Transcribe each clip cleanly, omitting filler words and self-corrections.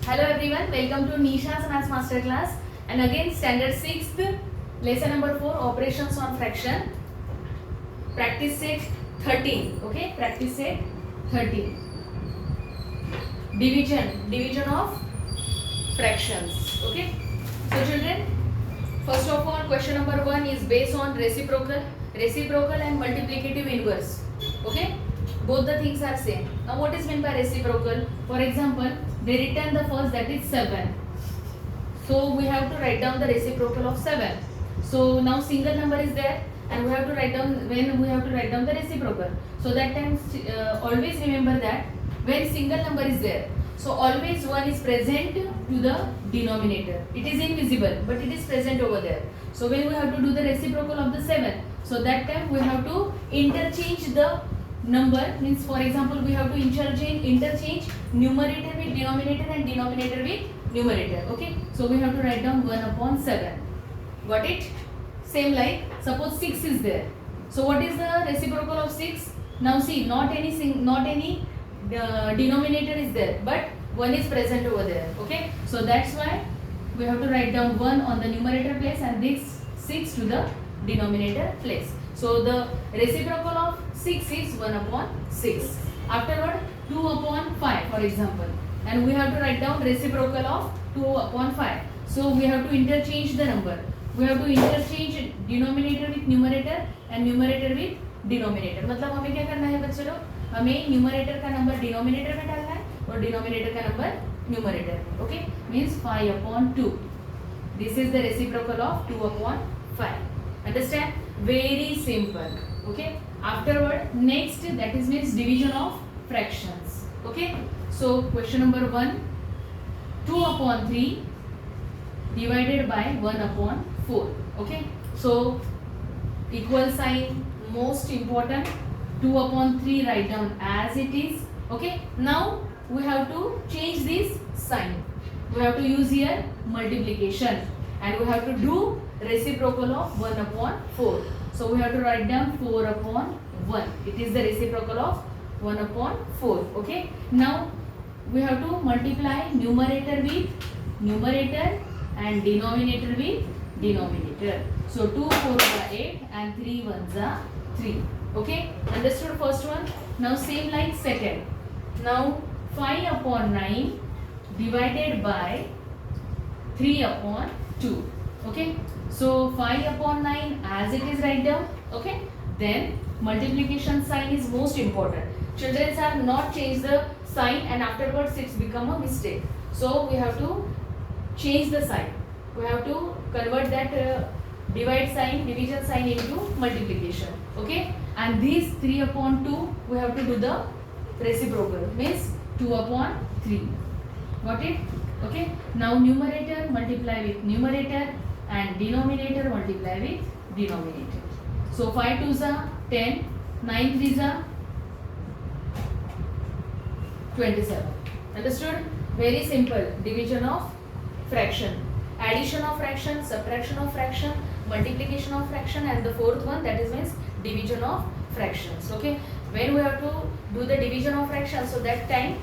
Hello everyone, welcome to Nisha's Maths Master Class and again standard 6th lesson number 4 operations on fraction. Practice set 13. Okay, practice set 13. Division of fractions. Okay, so children, first of all question number 1 is based on reciprocal and multiplicative inverse. Okay, both the things are same. Now what is meant by reciprocal? For example, they return the first, that is 7. So we have to write down the reciprocal of 7. So now single number is there and we have to write down the reciprocal. So that time always remember that when single number is there, so always 1 is present to the denominator. It is invisible but it is present over there. So when we have to do the reciprocal of the 7, so that time we have to interchange the number, means for example we have to interchange numerator with denominator and denominator with numerator. Okay, so we have to write down 1 upon 7. Got it? Same like suppose 6 is there. So what is the reciprocal of 6? Now see, not any denominator is there, but 1 is present over there. Okay, so that's why we have to write down 1 on the numerator place and this 6 to the denominator place. So the reciprocal of 6 is 1 upon 6. Afterward 2 upon 5 for example, and we have to write down reciprocal of 2 upon 5. So we have to interchange the number. We have to interchange denominator with numerator and numerator with denominator. मतलब हमें क्या करना है बच्चे लोग, हमें numerator का number denominator में डालना है और denominator का नंबर numerator में. Okay, means 5 upon 2. This is the reciprocal of 2 upon 5. Understand? Very simple. Okay, afterward next, that is means division of fractions. Okay, so question number 1, 2 upon 3 divided by 1 upon 4. Okay, so equal sign most important. 2 upon 3 write down as it is. Okay, now we have to change this sign. We have to use here multiplication and we have to do reciprocal of 1 upon 4. So we have to write down 4 upon 1. It is the reciprocal of 1 upon 4. Okay, now we have to multiply numerator with numerator and denominator with denominator. So 2 4 are 8 and 3 1s are 3. Okay, understood first one? Now same like second. Now 5 upon 9 divided by 3 upon 2. Okay, so 5 upon 9 as it is write down. Okay, then multiplication sign is most important. Children are not change the sign and afterwards it's become a mistake. So we have to change the sign. We have to convert that division sign into multiplication. Okay, and these 3 upon 2 we have to do the reciprocal, means 2 upon 3. Got it? Okay, now numerator multiply with numerator and denominator multiply with denominator. So 5 2s are 10, 9 3s are 27. Understood? Very simple. Division of fraction, addition of fraction, subtraction of fraction, multiplication of fraction, and the fourth one, that is means division of fractions. Okay, when we have to do the division of fractions, so that time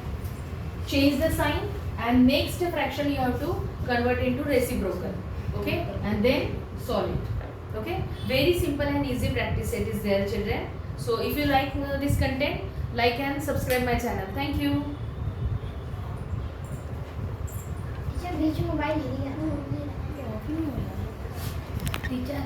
change the sign and next fraction you have to convert into reciprocal. Okay, and then solve it. Okay, very simple and easy practice set is there children. So if you like this content, like and subscribe my channel. Thank you. Beach mobile ले लिया teacher